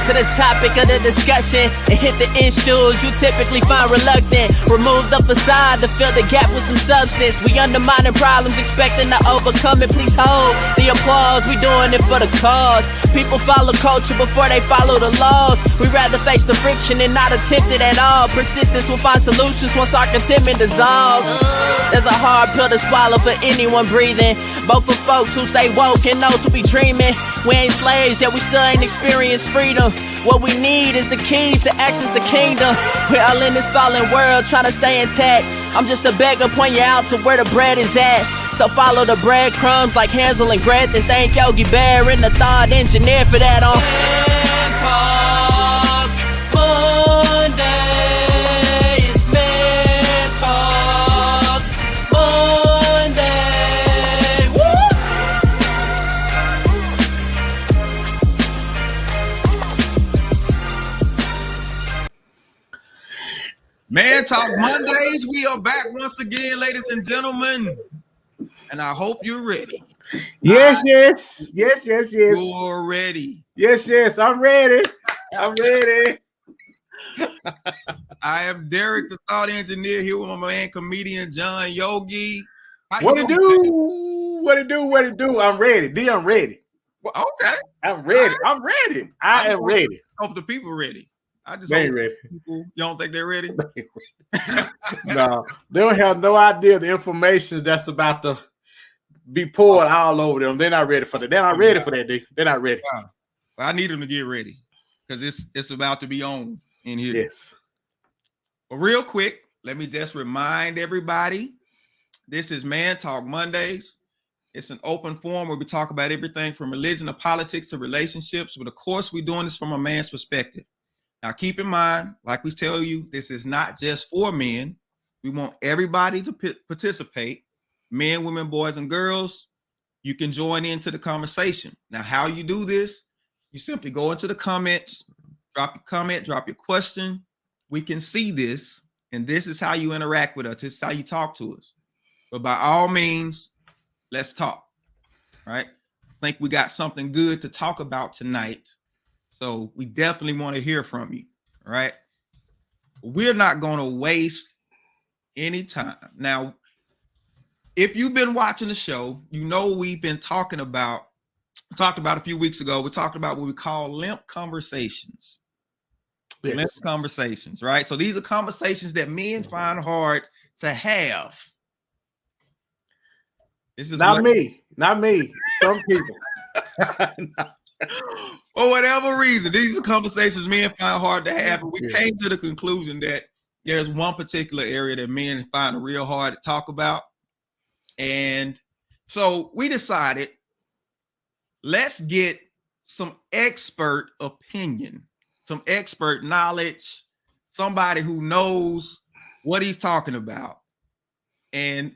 to the topic of the discussion and hit the issues you typically find reluctant. Remove the facade to fill the gap with some substance. We undermining problems, expecting to overcome it. Please hold the applause. We doing it for the cause. People follow culture before they follow the laws. We rather face the friction and not attempt it at all. Persistence will find solutions once our contentment dissolves. There's a hard pill to swallow for anyone breathing, both for folks who stay woke and those who be dreaming. We ain't slaves, yet we still ain't experienced freedom. What we need is the keys to access the kingdom. We're all in this fallen world trying to stay intact. I'm just a beggar pointing you out to where the bread is at. So follow the breadcrumbs like Hansel and Gretel. Thank Yogi Bear and the thought engineer for that on Man Talk Mondays, we are back once again, ladies and gentlemen, and I hope you're ready. Yes. You're ready. Yes, I'm ready. I'm ready. I am Derek, the thought engineer, here with my man, comedian John Yogi. What it do? I'm ready. D, I'm ready. Well, okay. I'm ready. I'm ready. I am ready. Hope the people ready. I just ain't ready. People, you don't think they're ready? No, they don't have no idea the information that's about to be poured all over them. They're not ready for that. They're not ready for that, D. They're not ready. Wow. Well, I need them to get ready because it's about to be on in here. Yes. Well, real quick, let me just remind everybody, this is Man Talk Mondays. It's an open forum where we talk about everything from religion to politics to relationships. But of course, we're doing this from a man's perspective. Now, keep in mind, like we tell you, this is not just for men. We want everybody to participate. Men, women, boys, and girls, you can join into the conversation. Now, how you do this, you simply go into the comments, drop your comment, drop your question. We can see this, and this is how you interact with us. This is how you talk to us. But by all means, let's talk, right? I think we got something good to talk about tonight. So we definitely want to hear from you, all right? We're not going to waste any time. Now, if you've been watching the show, you know we've been talked about a few weeks ago. We talked about what we call LIMP conversations. Yes. LIMP conversations, right? So these are conversations that men find hard to have. This is not me. Some people. For whatever reason, these are conversations men find hard to have. And we came to the conclusion that there's one particular area that men find it real hard to talk about. And so we decided, let's get some expert opinion, some expert knowledge, somebody who knows what he's talking about. And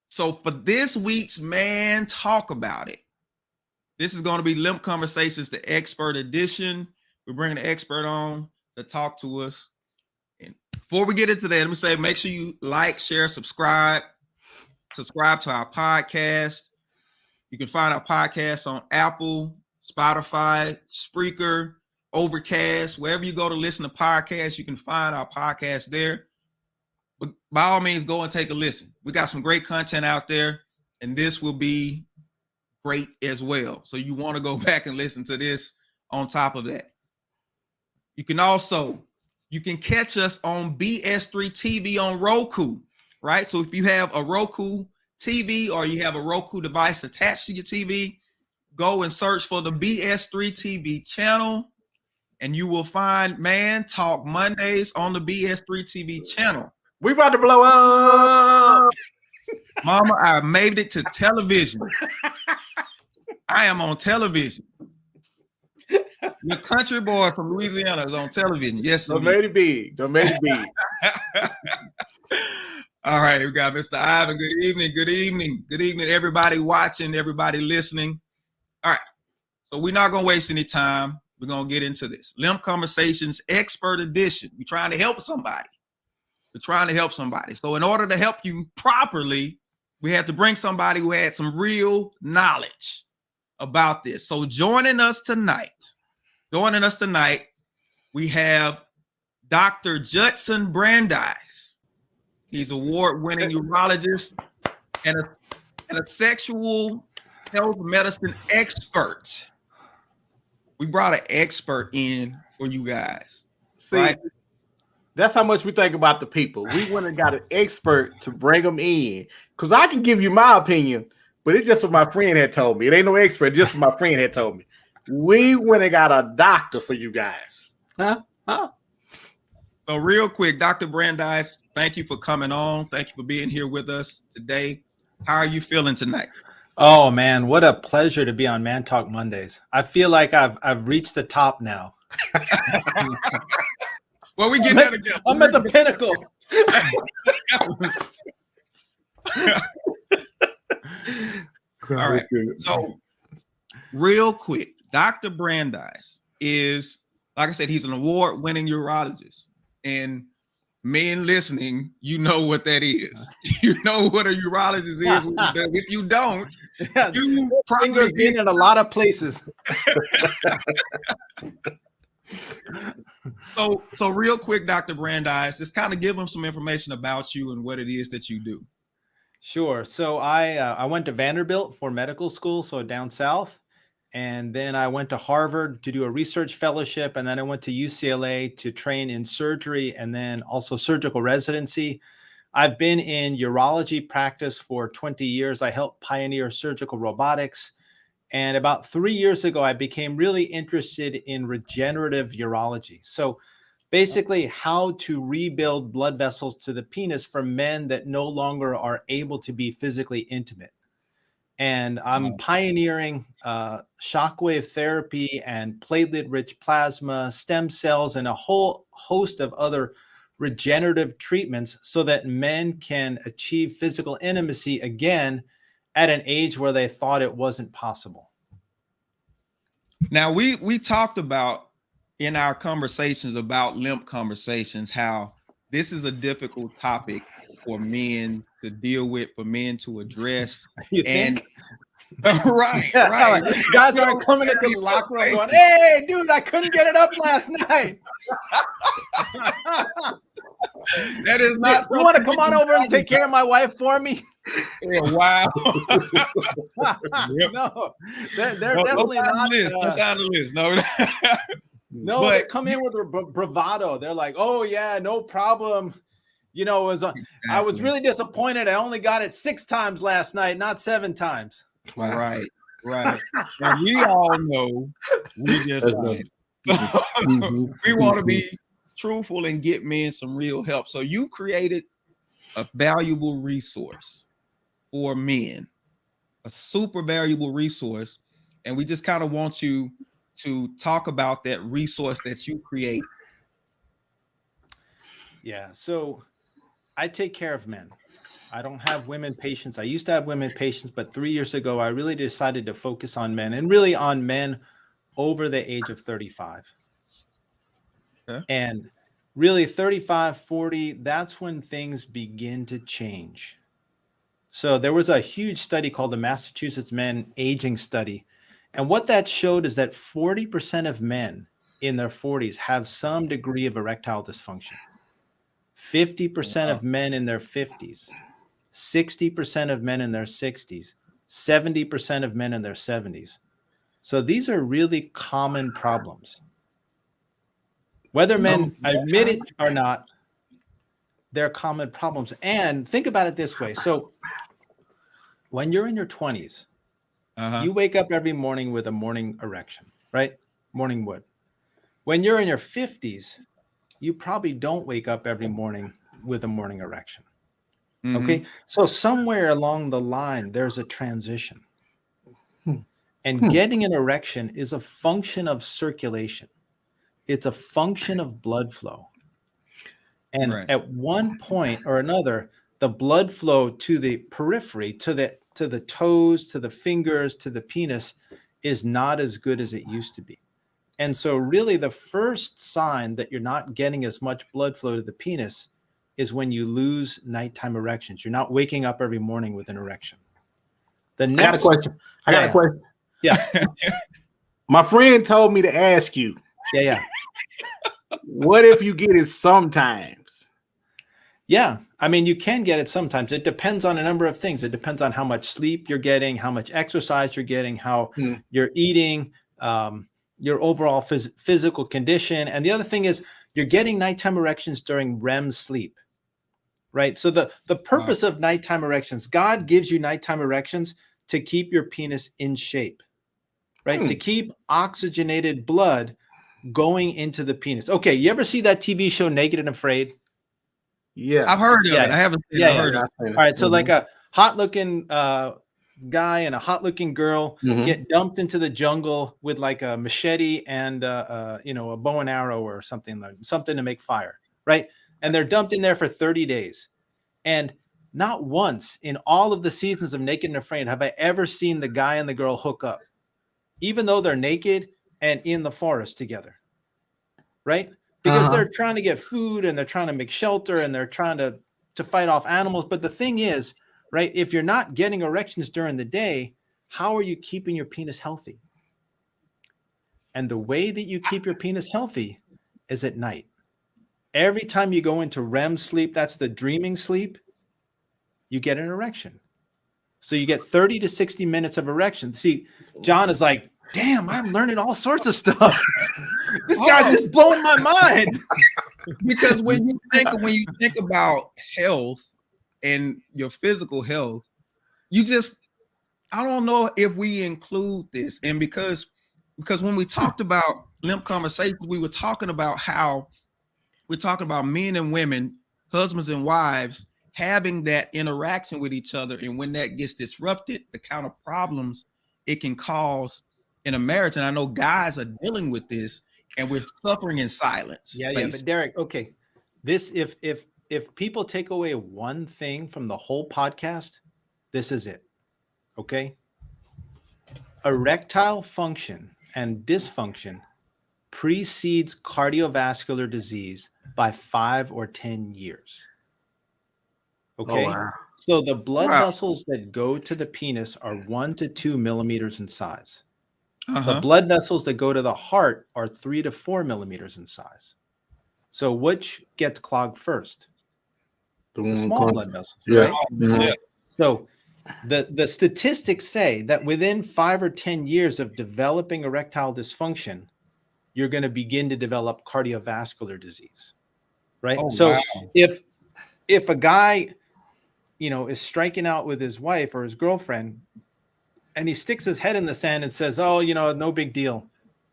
so for this week's Man Talk About It, this is going to be LIMP Conversations, the expert edition. We're bringing the expert on to talk to us. And before we get into that, let me say, make sure you like, share, subscribe to our podcast. You can find our podcast on Apple, Spotify, Spreaker, Overcast, wherever you go to listen to podcasts, you can find our podcast there. But by all means, go and take a listen. We got some great content out there, and this will be great as well. So you want to go back and listen to this on top of that. You can catch us on BS3 TV on Roku, right? So if you have a Roku TV or you have a Roku device attached to your TV, go and search for the BS3 TV channel and you will find Man Talk Mondays on the BS3 TV channel. We about to blow up. Mama, I made it to television. I am on television. Your country boy from Louisiana is on television. Yes, Don't make it big. Don't make it big. All right, we got Mr. Ivan. Good evening. Good evening. Good evening, everybody watching, everybody listening. All right, so we're not going to waste any time. We're going to get into this. LIMP Conversations Expert Edition. We're trying to help somebody. So in order to help you properly, we had to bring somebody who had some real knowledge about this. So joining us tonight Joining us tonight, we have Dr. Judson Brandeis. He's award-winning urologist and a sexual health medicine expert. We brought an expert in for you guys. See, right? That's how much we think about the people. We went and got an expert to bring them in. Because I can give you my opinion, but it's just what my friend had told me. It ain't no expert, just what my friend had told me. We went and got a doctor for you guys. Huh? So real quick, Dr. Brandeis, thank you for coming on. Thank you for being here with us today. How are you feeling tonight? Oh man, what a pleasure to be on Man Talk Mondays. I feel like I've reached the top now. Well, we get that again. I'm at the pinnacle. All right. So real quick, Dr. Brandeis is, like I said, he's an award-winning urologist. And men listening, you know what that is. You know what a urologist is. If you don't, you probably been in a lot of places. So real quick, Dr. Brandeis, just kind of give them some information about you and what it is that you do. Sure. So I went to Vanderbilt for medical school, so down south. And then I went to Harvard to do a research fellowship. And then I went to UCLA to train in surgery and then also surgical residency. I've been in urology practice for 20 years. I helped pioneer surgical robotics. And about 3 years ago, I became really interested in regenerative urology. So basically how to rebuild blood vessels to the penis for men that no longer are able to be physically intimate. And I'm pioneering shockwave therapy and platelet-rich plasma, stem cells, and a whole host of other regenerative treatments so that men can achieve physical intimacy again at an age where they thought it wasn't possible. Now, we talked about in our conversations about LIMP conversations, how this is a difficult topic for men to deal with, for men to address. You and think? right. Guys aren't coming into the locker room going, "Hey, dude, I couldn't get it up last night." That is not. You want to come on over and take care of my wife for me? Yeah, wow. No, they're definitely not. That's on the list. No. No, but they come in with bravado. They're like, "Oh yeah, no problem." You know, I was really disappointed. I only got it 6 times last night, not 7 times. Right. And we all know we just we want to be truthful and get men some real help. So you created a valuable resource for men, a super valuable resource, and we just kind of want you to talk about that resource that you create. Yeah, so I take care of men. I don't have women patients. I used to have women patients, but 3 years ago, I really decided to focus on men, and really on men over the age of 35. Okay. And really 35, 40, that's when things begin to change. So there was a huge study called the Massachusetts Men Aging Study. And what that showed is that 40% of men in their 40s have some degree of erectile dysfunction. 50% of men in their 50s, 60% of men in their 60s, 70% of men in their 70s. So these are really common problems. Whether men admit it or not, they're common problems. And think about it this way. So when you're in your 20s, you wake up every morning with a morning erection, right? Morning wood. When you're in your 50s, you probably don't wake up every morning with a morning erection. Okay. So somewhere along the line, there's a transition. And getting an erection is a function of circulation. It's a function of blood flow. And at one point or another, the blood flow to the periphery, to the toes, to the fingers, to the penis is not as good as it used to be. And so really the first sign that you're not getting as much blood flow to the penis is when you lose nighttime erections. You're not waking up every morning with an erection. I got a question. Yeah. My friend told me to ask you, Yeah. What if you get it sometimes? Yeah. I mean, you can get it sometimes. It depends on a number of things. It depends on how much sleep you're getting, how much exercise you're getting, how you're eating, your overall physical condition. And the other thing is you're getting nighttime erections during REM sleep, right? So the purpose of nighttime erections, God gives you nighttime erections to keep your penis in shape, right? To keep oxygenated blood going into the penis. Okay, you ever see that TV show Naked and Afraid? Yeah, I've heard of it. I haven't seen it. I heard of it. All right, so like a hot-looking guy and a hot-looking girl get dumped into the jungle with like a machete and a bow and arrow or something to make fire, right? And they're dumped in there for 30 days. And not once in all of the seasons of Naked and Afraid have I ever seen the guy and the girl hook up, even though they're naked and in the forest together, right? Because they're trying to get food and they're trying to make shelter and they're trying to fight off animals. But the thing is, right, if you're not getting erections during the day, how are you keeping your penis healthy? And the way that you keep your penis healthy is at night. Every time you go into REM sleep, that's the dreaming sleep, you get an erection. So you get 30 to 60 minutes of erection. See, John is like, damn, I'm learning all sorts of stuff. This guy's just blowing my mind. Because when you think about health and your physical health, I don't know if we include this. And because when we talked about LIMP conversations, we were talking about how we're talking about men and women, husbands and wives, having that interaction with each other. And when that gets disrupted, the kind of problems it can cause in a marriage. And I know guys are dealing with this and we're suffering in silence. Yeah. But Derek, okay. This, if people take away one thing from the whole podcast, this is it. Okay. Erectile function and dysfunction precedes cardiovascular disease by 5 or 10 years. Okay. Oh, wow. So the blood vessels that go to the penis are 1 to 2 millimeters in size. The blood vessels that go to the heart are 3 to 4 millimeters in size. So which gets clogged first? The small blood vessels. Yeah. Right? So the statistics say that within 5 or 10 years of developing erectile dysfunction, you're going to begin to develop cardiovascular disease. Right. If a guy, is striking out with his wife or his girlfriend, and he sticks his head in the sand and says, oh, no big deal,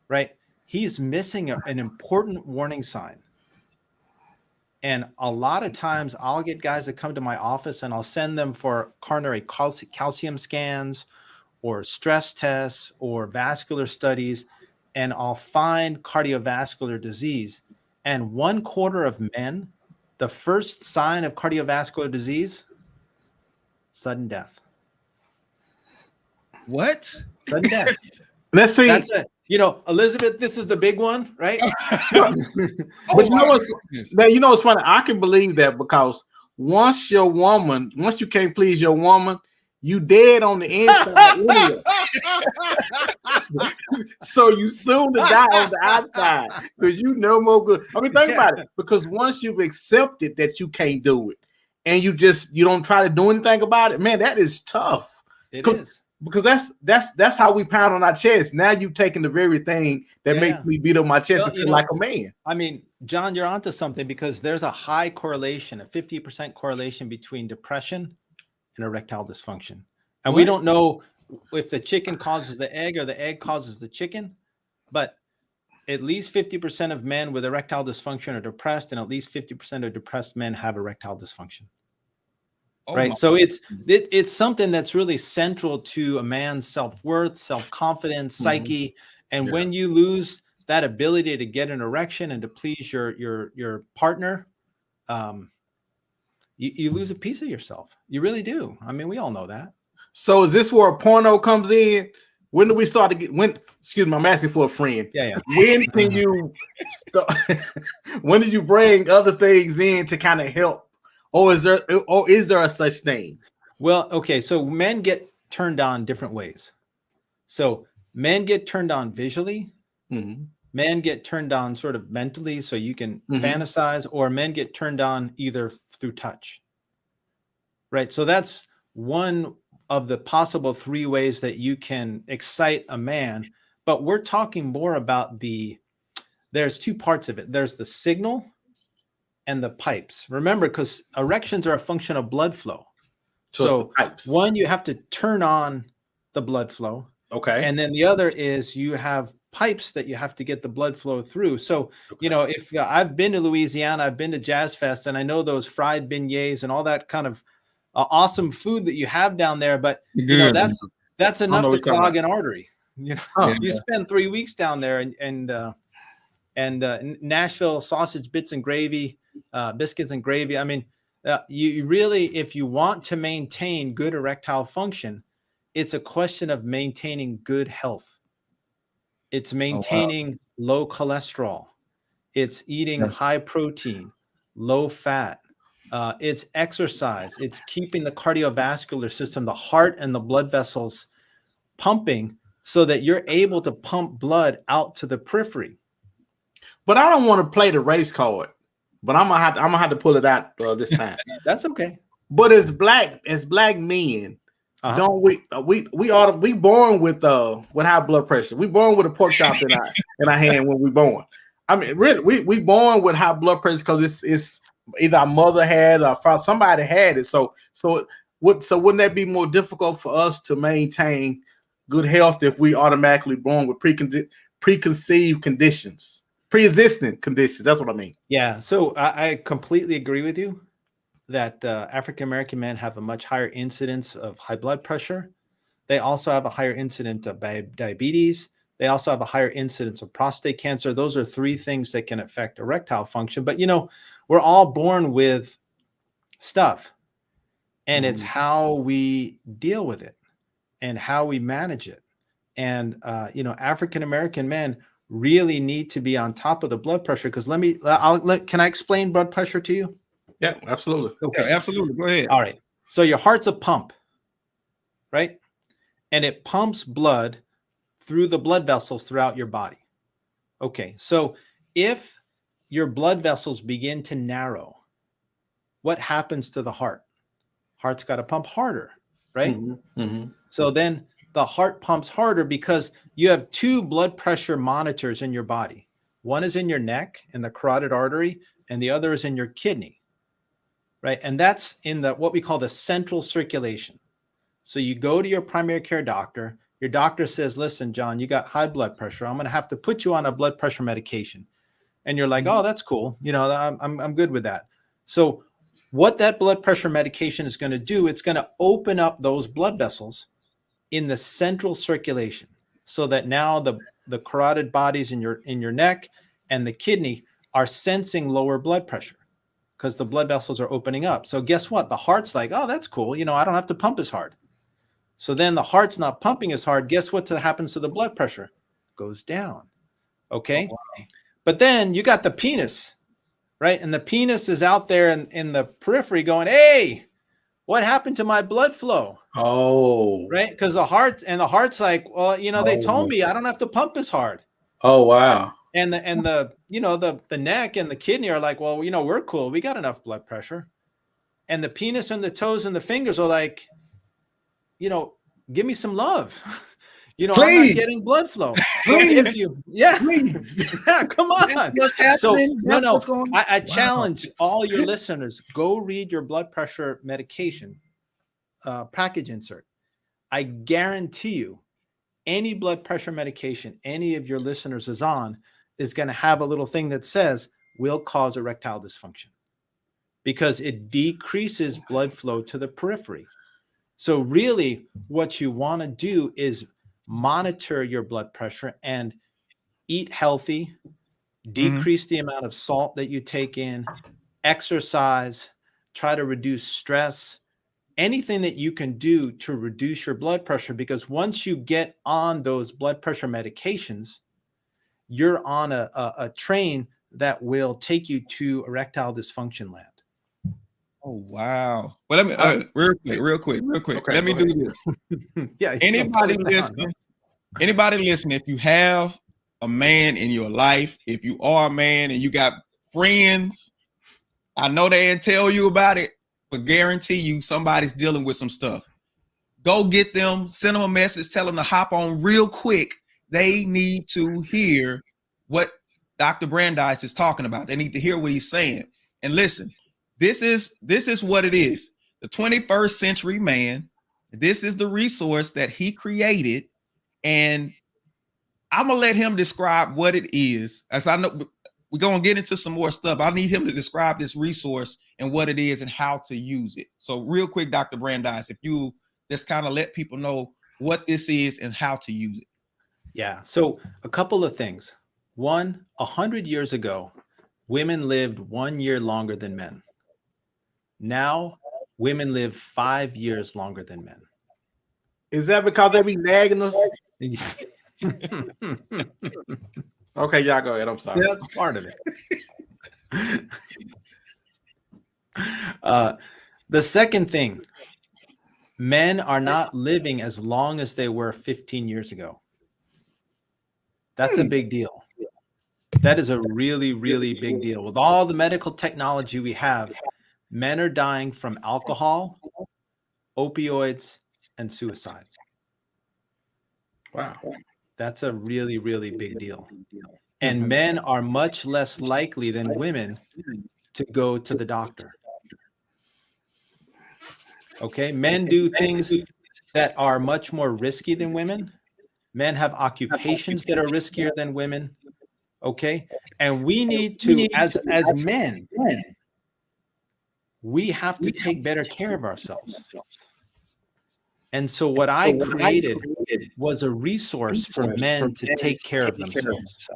right? He's missing an important warning sign. And a lot of times I'll get guys that come to my office and I'll send them for coronary calcium scans or stress tests or vascular studies, and I'll find cardiovascular disease. And 1/4 of men, the first sign of cardiovascular disease, sudden death. What? Sudden death. Let's see. That's it. Elizabeth, this is the big one, right? But what's funny? I can believe that because once you can't please your woman, you dead on the inside anyway. So you soon to die on the outside because you no more good. I mean, think about it. Because once you've accepted that you can't do it, and you don't try to do anything about it, man, that is tough. It is. Because that's how we pound on our chest. Now you've taken the very thing that makes me beat on my chest and feel like a man. I mean, John, you're onto something because there's a high correlation, a 50% correlation between depression and erectile dysfunction. And we don't know if the chicken causes the egg or the egg causes the chicken, but at least 50% of men with erectile dysfunction are depressed, and at least 50% of depressed men have erectile dysfunction. Right. So it's something that's really central to a man's self-worth, self-confidence, psyche. And when you lose that ability to get an erection and to please your partner, you lose a piece of yourself. You really do. I mean, we all know that. So is this where a porno comes in? When do we start to get excuse me, I'm asking for a friend. Yeah. When can you when did you bring other things in to kind of help? Or is there a such thing? Well, okay, so men get turned on different ways. So men get turned on visually, men get turned on sort of mentally, so you can fantasize, or men get turned on either through touch. Right. So that's one of the possible 3 ways that you can excite a man. But we're talking more about there's 2 parts of it. There's the signal and the pipes. Remember, because erections are a function of blood flow. So one, you have to turn on the blood flow. Okay. And then the other is you have pipes that you have to get the blood flow through. So, if I've been to Louisiana, I've been to Jazz Fest, and I know those fried beignets and all that kind of awesome food that you have down there, but that's enough to clog an artery. You spend 3 weeks down there, and Nashville sausage bits and gravy, biscuits and gravy. I mean, you really, if you want to maintain good erectile function, it's a question of maintaining good health. It's maintaining low cholesterol. It's eating high protein, low fat. It's exercise. It's keeping the cardiovascular system, the heart and the blood vessels pumping so that you're able to pump blood out to the periphery. But I don't want to play the race card. But I'm gonna have to pull it out this time. That's okay. But as black men, don't we born with high blood pressure? We born with a pork chop in our hand when we born. I mean, really, we born with high blood pressure because it's either our mother had or somebody had it. So wouldn't that be more difficult for us to maintain good health if we automatically born with preconceived conditions, pre-existing conditions? That's what I mean. Yeah. So I completely agree with you that African-American men have a much higher incidence of high blood pressure. They also have a higher incidence of diabetes. They also have a higher incidence of prostate cancer. Those are 3 things that can affect erectile function. But, we're all born with stuff, and it's how we deal with it and how we manage it. And, African-American men really need to be on top of the blood pressure, because can I explain blood pressure to you? Yeah, absolutely. Okay, yeah, absolutely. Go ahead. All right. So your heart's a pump, right? And it pumps blood through the blood vessels throughout your body. Okay. So if your blood vessels begin to narrow, what happens to the heart? Heart's got to pump harder, right? So then the heart pumps harder because you have 2 blood pressure monitors in your body. One is in your neck in the carotid artery, and the other is in your kidney. Right. And that's in what we call the central circulation. So you go to your primary care doctor. Your doctor says, listen, John, you got high blood pressure. I'm going to have to put you on a blood pressure medication. And you're like, oh, that's cool. I'm good with that. So what that blood pressure medication is going to do, it's going to open up those blood vessels in the central circulation so that now the carotid bodies in your neck and the kidney are sensing lower blood pressure, because the blood vessels are opening up. So guess what? The heart's like, oh, that's cool. I don't have to pump as hard. So then the heart's not pumping as hard. Guess what happens to the blood pressure? Goes down. Okay. Oh, wow. But then you got the penis, right? And the penis is out there in the periphery going, hey, what happened to my blood flow? Oh, right. Because the heart's like, well, they told me I don't have to pump as hard. Oh, wow. And the neck and the kidney are like, well, we're cool. We got enough blood pressure. And the penis and the toes and the fingers are like, give me some love. I'm not getting blood flow. So if you, yeah, come on. So I challenge all your listeners, go read your blood pressure medication package insert. I guarantee you, any blood pressure medication any of your listeners is on is going to have a little thing that says will cause erectile dysfunction, because it decreases blood flow to the periphery. So really what you want to do is monitor your blood pressure and eat healthy, decrease the amount of salt that you take in, exercise, try to reduce stress, anything that you can do to reduce your blood pressure, because once you get on those blood pressure medications, you're on a train that will take you to erectile dysfunction land. Oh, wow. Well, let me real quick. Okay, let me do this. Yeah. Anybody listening, if you have a man in your life, if you are a man and you got friends, I know they didn't tell you about it, but guarantee you somebody's dealing with some stuff. Go get them, send them a message, tell them to hop on real quick. They need to hear what Dr. Brandeis is talking about. They need to hear what he's saying. And listen, this is what it is. The 21st century man, this is the resource that he created. And I'm going to let him describe what it is. As I know, we're going to get into some more stuff. I need him to describe this resource and what it is and how to use it. So real quick, Dr. Brandeis, if you just kind of let people know what this is and how to use it. Yeah. So a couple of things. One, 100 years ago, women lived 1 year longer than men. Now, women live 5 years longer than men. Is that because they be nagging us? Okay, y'all go ahead. I'm sorry. Yeah, that's part of it. The second thing, men are not living as long as they were 15 years ago. That's a big deal. That is a really, really big deal. With all the medical technology we have, men are dying from alcohol, opioids, and suicide. Wow. That's a really, really big deal. And men are much less likely than women to go to the doctor. Okay, men do things that are much more risky than women. Men have occupations that are riskier than women. Okay, and we need to, as men, we have to take better care of ourselves. And so what I created was a resource for men to take care of themselves.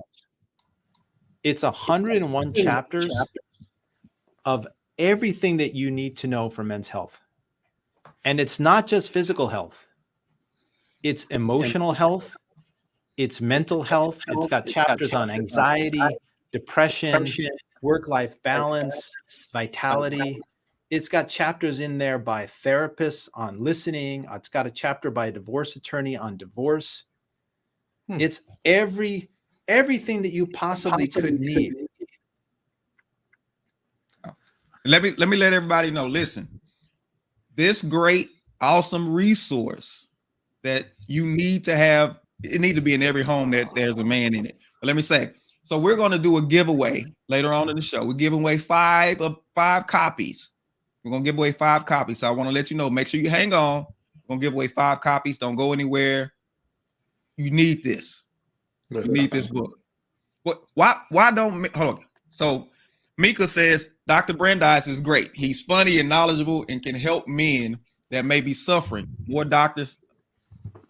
It's 101 chapters of everything that you need to know for men's health. And it's not just physical health. It's emotional health. It's mental health. It's got chapters on anxiety, depression, work-life balance, vitality. It's got chapters in there by therapists on listening. It's got a chapter by a divorce attorney on divorce. It's everything that you possibly could need. Let me let everybody know. Listen, this great, awesome resource that you need to have, it need to be in every home that there's a man in it. But let me say, so we're going to do a giveaway later on in the show. We're giving away five copies. We're going to give away 5 copies. So I want to let you know, make sure you hang on. We're going to give away 5 copies. Don't go anywhere. You need this. You need this book. What? Why don't, hold on. So Mika says, Dr. Brandeis is great. He's funny and knowledgeable and can help men that may be suffering. More doctors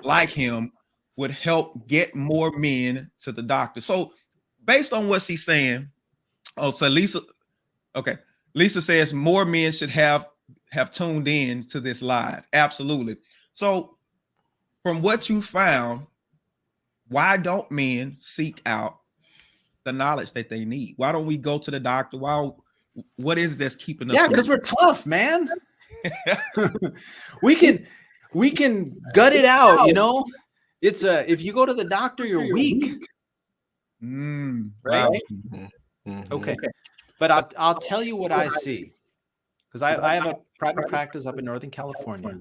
like him would help get more men to the doctor. So based on what she's saying, so Lisa, okay. Lisa says more men should have tuned in to this live. Absolutely. So from what you found, why don't men seek out the knowledge that they need? Why don't we go to the doctor? What is that's keeping us? Yeah, because we're tough, man. we can gut it out, you know. It's if you go to the doctor, you're weak. Right? Wow. Okay. But I'll tell you what I see, because I have a private practice up in Northern California.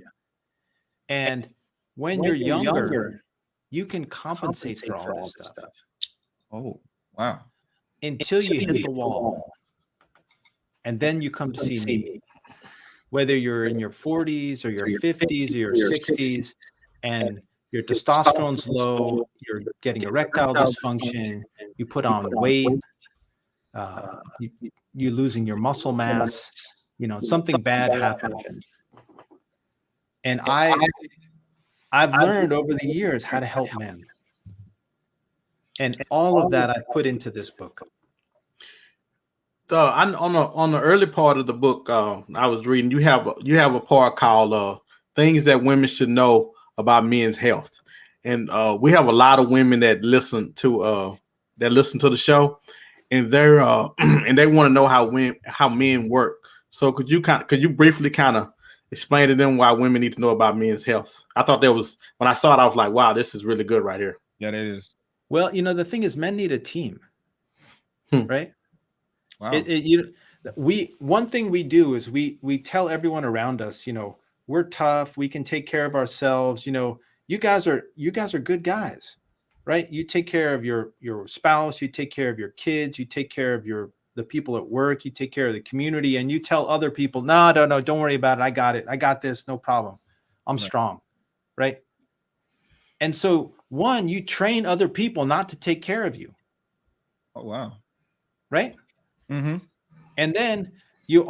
And when you're younger, you can compensate for all this stuff. Oh, wow. Until you hit the wall. And then you come to see me. Whether you're in your 40s or your 50s or your 60s, and your testosterone's low, you're getting erectile dysfunction, you put on weight, you losing your muscle mass, you know, something bad happened. And I've learned over the years how to help men. And all of that I put into this book. On the early part of the book, I was reading, you have a part called things that women should know about men's health. And we have a lot of women that listen to the show, and they're and they want to know how men work. So could you briefly kind of explain to them why women need to know about men's health? I thought that was, when I saw it, I was like, wow, this is really good right here. Yeah, that is. Well, the thing is, men need a team, right? Wow. One thing we do is we tell everyone around us, we're tough. We can take care of ourselves. You guys are good guys, right? You take care of your spouse. You take care of your kids. You take care of the people at work. You take care of the community, and you tell other people, no, don't worry about it. I got it. I got this. No problem. I'm strong, right? And so, one, you train other people not to take care of you. Oh, wow. Right? Mm-hmm. And then you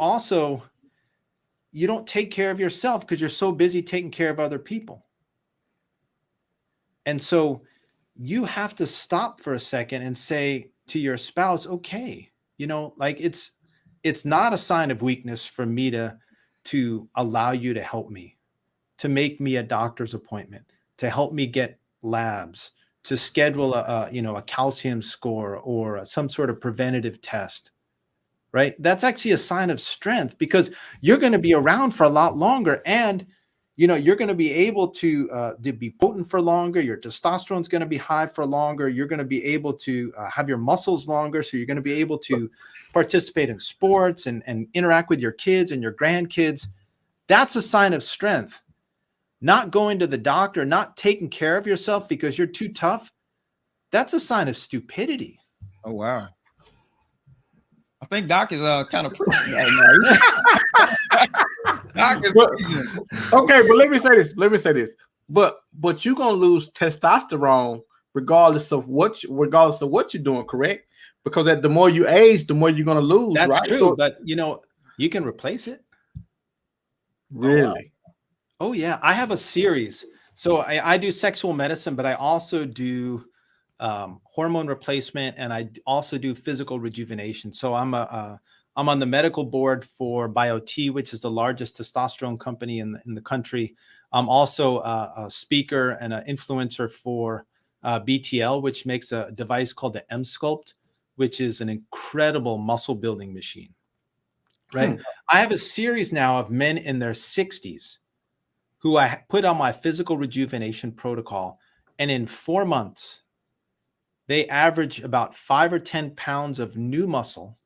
don't take care of yourself because you're so busy taking care of other people. And so you have to stop for a second and say to your spouse, okay, like it's not a sign of weakness for me to allow you to help me, to make me a doctor's appointment, to help me get labs, to schedule a calcium score or some sort of preventative test, right? That's actually a sign of strength because you're going to be around for a lot longer, and you're going to be able to be potent for longer. Your testosterone is going to be high for longer. You're going to be able to have your muscles longer, so you're going to be able to participate in sports and interact with your kids and your grandkids. That's a sign of strength. Not going to the doctor, not taking care of yourself because you're too tough, that's a sign of stupidity. Oh, wow. I think Doc is kind of Doc is okay, but let me say this. But you're gonna lose testosterone regardless of what you're doing, correct? Because the more you age, the more you're gonna lose. That's right? true, but you can replace it. Really? Oh yeah, I have a series. So I do sexual medicine, but I also do hormone replacement, and I also do physical rejuvenation. So I'm on the medical board for BioT, which is the largest testosterone company in the country. I'm also a speaker and an influencer for BTL, which makes a device called the M-Sculpt, which is an incredible muscle building machine. Right? I have a series now of men in their 60s who I put on my physical rejuvenation protocol. And in 4 months, they average about 5 or 10 pounds of new muscle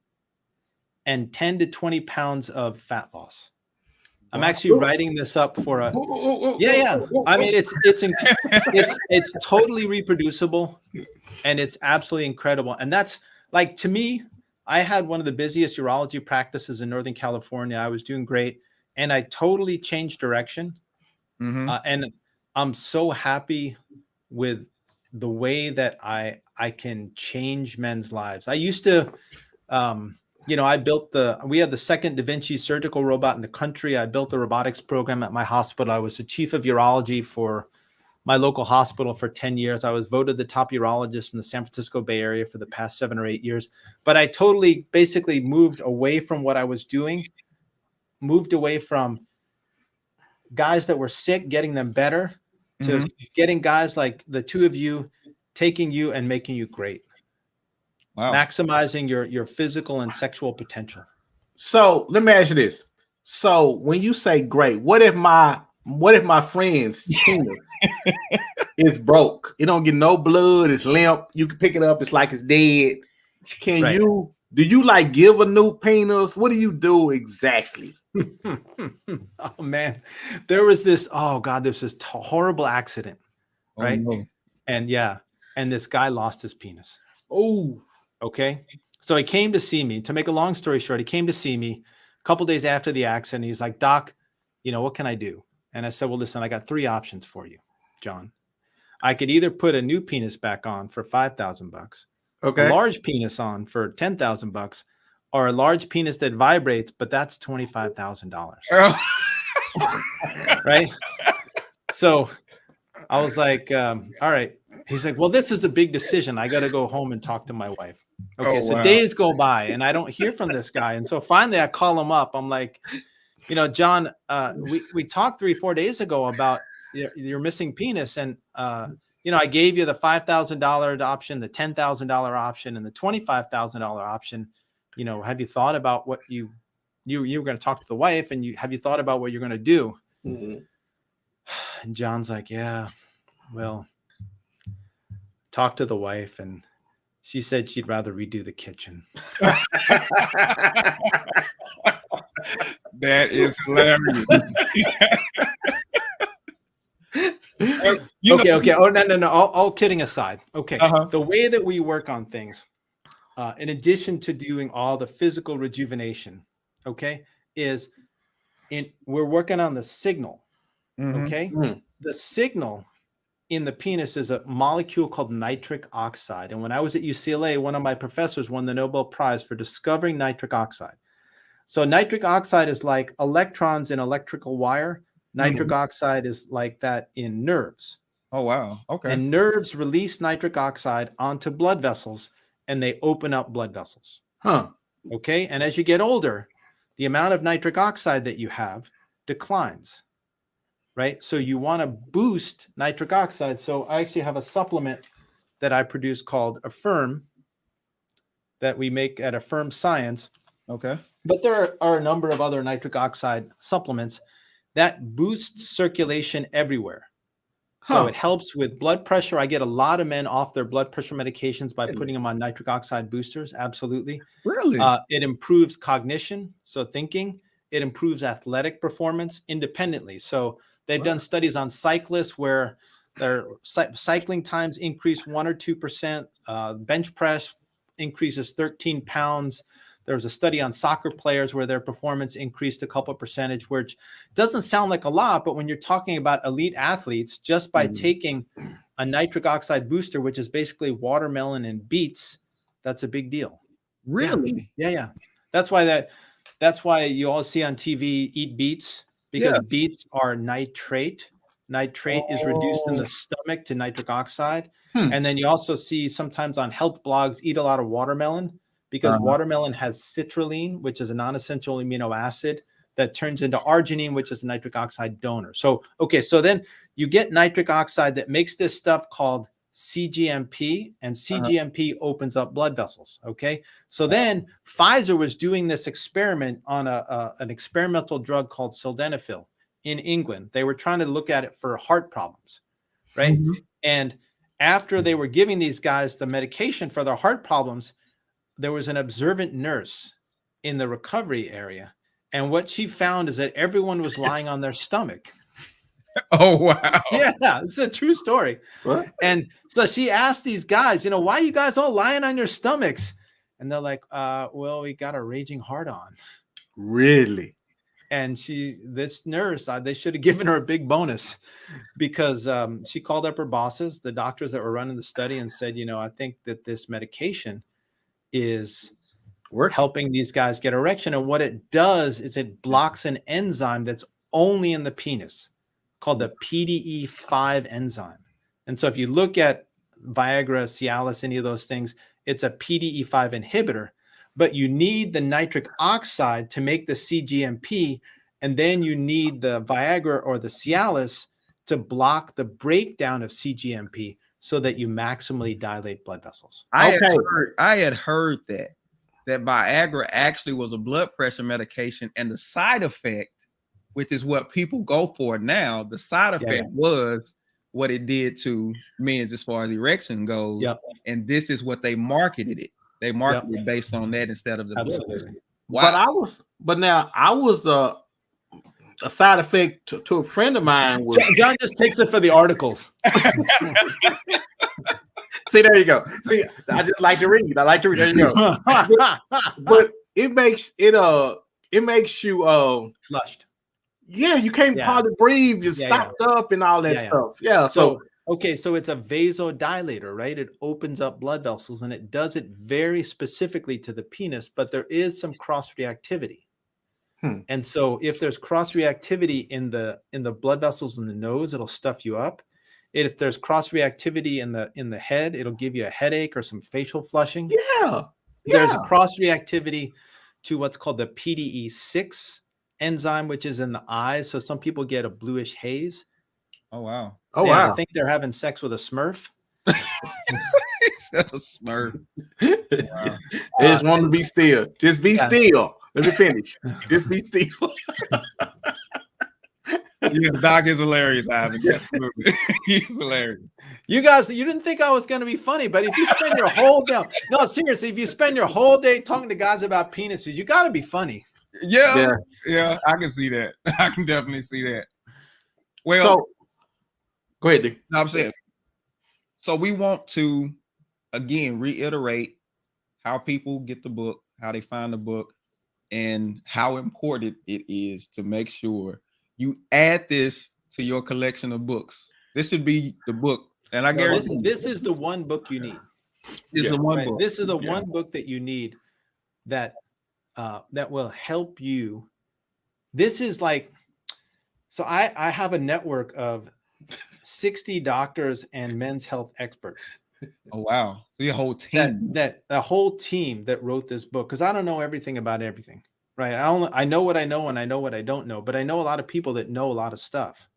and 10 to 20 pounds of fat loss. I'm actually writing this up for a, yeah. I mean, it's totally reproducible, and it's absolutely incredible. And that's like, to me, I had one of the busiest urology practices in Northern California. I was doing great, and I totally changed direction. And I'm so happy with the way that I can change men's lives. I used to, we had the second Da Vinci surgical robot in the country. I built the robotics program at my hospital. I was the chief of urology for my local hospital for 10 years. I was voted the top urologist in the San Francisco Bay Area for the past 7 or 8 years. But I totally basically moved away from what I was doing, moved away from guys that were sick, getting them better, to getting guys like the two of you, taking you and making you great. Wow. Maximizing your physical and sexual potential. So let me ask you this. So when you say great, what if my friend's penis is broke? It don't get no blood, it's limp. You can pick it up, it's like it's dead. Do you like give a new penis? What do you do exactly? Oh man, there was this horrible accident, right? Oh, no. And this guy lost his penis. Oh, okay. So he came to see me. To make a long story short, he came to see me a couple days after the accident. He's like, "Doc, what can I do?" And I said, "Well, listen, I got 3 options for you, John. I could either put a new penis back on for $5,000, okay, a large penis on for $10,000, or a large penis that vibrates, but that's $25,000." Right? So I was like, all right. He's like, "Well, this is a big decision. I got to go home and talk to my wife." Okay, so days go by and I don't hear from this guy. And so finally I call him up. I'm like, "John, we talked 3-4 days ago about your missing penis. And, I gave you the $5,000 option, the $10,000 option, and the $25,000 option. Have you thought about what you were going to talk to the wife, and have you thought about what you're going to do?" And John's like, "Yeah, well, talked to the wife, and she said she'd rather redo the kitchen. That is hilarious. Okay. Oh, no. All kidding aside. Okay. Uh-huh. The way that we work on things, in addition to doing all the physical rejuvenation, okay, we're working on the signal. Mhm. Okay. The signal in the penis is a molecule called nitric oxide. And when I was at UCLA, one of my professors won the Nobel Prize for discovering nitric oxide. So nitric oxide is like electrons in electrical wire. Nitric oxide is like that in nerves. Oh, wow. Okay. And nerves release nitric oxide onto blood vessels, and they open up blood vessels. Huh. Okay. And as you get older, the amount of nitric oxide that you have declines. Right. So you want to boost nitric oxide. So I actually have a supplement that I produce called Affirm that we make at Affirm Science. Okay. But there are a number of other nitric oxide supplements that boost circulation everywhere. So it helps with blood pressure. I get a lot of men off their blood pressure medications by putting them on nitric oxide boosters. Absolutely. Really? It improves cognition, so thinking. It improves athletic performance independently. So they've done studies on cyclists where their cycling times increase 1 or 2%. Bench press increases 13 pounds. There was a study on soccer players where their performance increased a couple percentage, which doesn't sound like a lot, but when you're talking about elite athletes, just by taking a nitric oxide booster, which is basically watermelon and beets, that's a big deal. Really? Yeah. That's why you all see on TV eat beets, because beets are nitrate. Nitrate is reduced in the stomach to nitric oxide. And then you also see sometimes on health blogs, eat a lot of watermelon, because watermelon has citrulline, which is a non-essential amino acid that turns into arginine, which is a nitric oxide donor. So then you get nitric oxide that makes this stuff called CGMP, and CGMP opens up blood vessels. Okay. So then Pfizer was doing this experiment on an experimental drug called sildenafil in England. They were trying to look at it for heart problems. Right. And after they were giving these guys the medication for their heart problems, there was an observant nurse in the recovery area. And what she found is that everyone was lying on their stomach. Oh, wow. Yeah, it's a true story. What? And so she asked these guys, why are you guys all lying on your stomachs? And they're like, well, we got a raging heart on. Really? And this nurse, they should have given her a big bonus, because she called up her bosses, the doctors that were running the study, and said, I think that this medication is helping these guys get erection. And what it does is it blocks an enzyme that's only in the penis called the PDE5 enzyme. And so if you look at Viagra, Cialis, any of those things, it's a PDE5 inhibitor, but you need the nitric oxide to make the CGMP. And then you need the Viagra or the Cialis to block the breakdown of CGMP so that you maximally dilate blood vessels. I had heard that Viagra actually was a blood pressure medication, and the side effect, which is what people go for now, the side effect was what it did to men as far as erection goes. And this is what they marketed it. They marketed it based on that instead of the blood pressure. Wow. But I was a side effect to a friend of mine. John just takes it for the articles. See, there you go. See, I just like to read. There you go. but it makes you flushed. Yeah, you can't hardly breathe. You're stopped up and all that stuff. Yeah. So it's a vasodilator, right? It opens up blood vessels, and it does it very specifically to the penis, but there is some cross reactivity. And so if there's cross reactivity in the blood vessels in the nose, it'll stuff you up. If there's cross reactivity in the head, it'll give you a headache or some facial flushing. There's a cross reactivity to what's called the PDE6 enzyme, which is in the eyes. So some people get a bluish haze. Oh, wow. I think they're having sex with a Smurf. A Smurf. Wow. They just want to be still. Just be still. Let me finish. Just be still. Yeah, Doc is hilarious, Ivan. Absolutely. He's hilarious. You guys, you didn't think I was going to be funny, but if you spend your whole day, no, seriously, if you spend your whole day talking to guys about penises, you got to be funny. Yeah, I can see that. I can definitely see that. Well, So, go ahead, Dick. I'm saying, so we want to, again, reiterate how people get the book, how they find the book, and how important it is to make sure you add this to your collection of books. This should be the book. And I guarantee this is the one book you need. This is the one book. This is the one book that you need that that will help you. This is like, so I have a network of 60 doctors and men's health experts. Oh, wow. So your whole team. That a whole team that wrote this book, because I don't know everything about everything, right? I know what I know and I know what I don't know, but I know a lot of people that know a lot of stuff.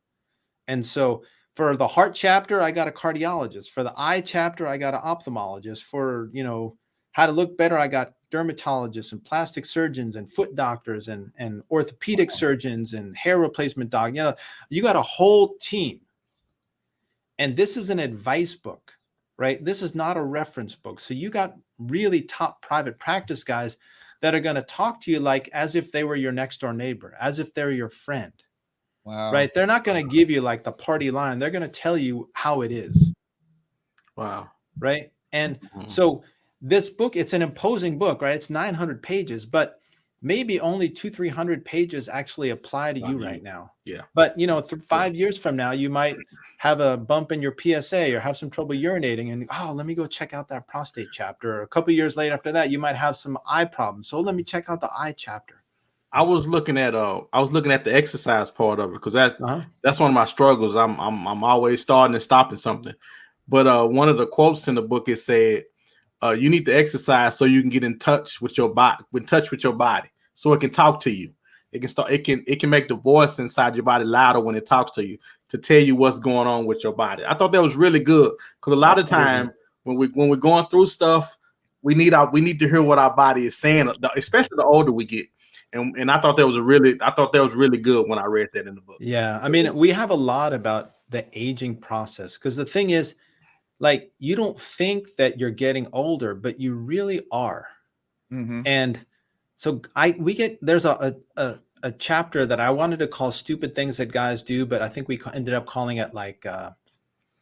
And so for the heart chapter, I got a cardiologist. For the eye chapter, I got an ophthalmologist. For, you know, how to look better, I got dermatologists and plastic surgeons and foot doctors and orthopedic surgeons and hair replacement doc. You know, you got a whole team. And this is an advice book, right? This is not a reference book. So you got really top private practice guys that are going to talk to you like as if they were your next door neighbor, as if they're your friend. Wow. Right? They're not going to give you like the party line. They're going to tell you how it is. Wow. Right? And so this book, it's an imposing book, right? It's 900 pages, but maybe only 200-300 pages actually apply to you right now. Yeah. But, you know, 5 years from now, you might have a bump in your PSA or have some trouble urinating and, oh, let me go check out that prostate chapter. Or a couple of years later after that, you might have some eye problems. So let me check out the eye chapter. I was looking at the exercise part of it because that's one of my struggles. I'm always starting and stopping something. But one of the quotes in the book is said, you need to exercise so you can get in touch with your body, so it can talk to you. It can make the voice inside your body louder when it talks to you to tell you what's going on with your body. I thought that was really good because a lot of time when we're going through stuff, we need to hear what our body is saying, especially the older we get. And I thought that was really good when I read that in the book. Yeah, I mean, we have a lot about the aging process because the thing is, like, you don't think that you're getting older, but you really are. Mm-hmm. And so there's a chapter that I wanted to call stupid things that guys do, but I think we ended up calling it like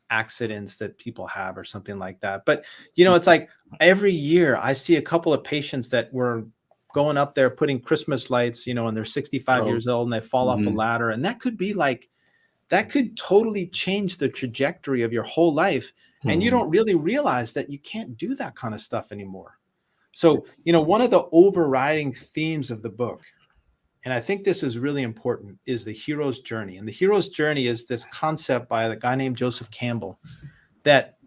accidents that people have or something like that. But, you know, it's like every year I see a couple of patients that were going up there putting Christmas lights, you know, and they're 65 years old and they fall off a ladder. And that could totally change the trajectory of your whole life. And you don't really realize that you can't do that kind of stuff anymore. So, you know, one of the overriding themes of the book, and I think this is really important, is the hero's journey. And the hero's journey is this concept by a guy named Joseph Campbell that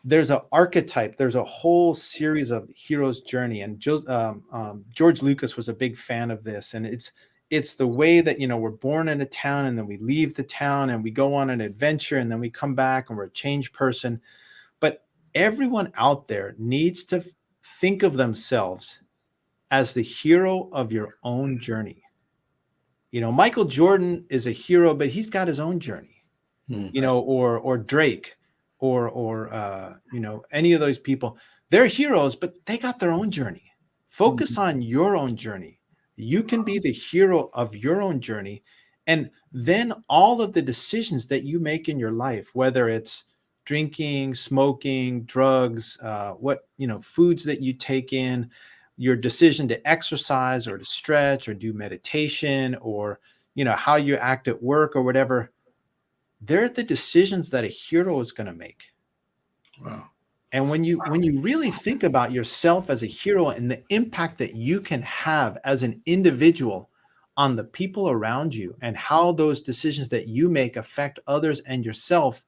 there's an archetype, there's a whole series of hero's journey. And George Lucas was a big fan of this. And it's the way that, you know, we're born in a town and then we leave the town and we go on an adventure and then we come back and we're a changed person. But everyone out there needs to think of themselves as the hero of your own journey. You know, Michael Jordan is a hero, but he's got his own journey, you know, or Drake or you know, any of those people. They're heroes, but they got their own journey. Focus on your own journey. You can be the hero of your own journey. And then all of the decisions that you make in your life, whether it's drinking, smoking, drugs, what, you know, foods that you take in, your decision to exercise or to stretch or do meditation, or, you know, how you act at work or whatever, they're the decisions that a hero is going to make. Wow. And when you really think about yourself as a hero and the impact that you can have as an individual on the people around you and how those decisions that you make affect others and yourself,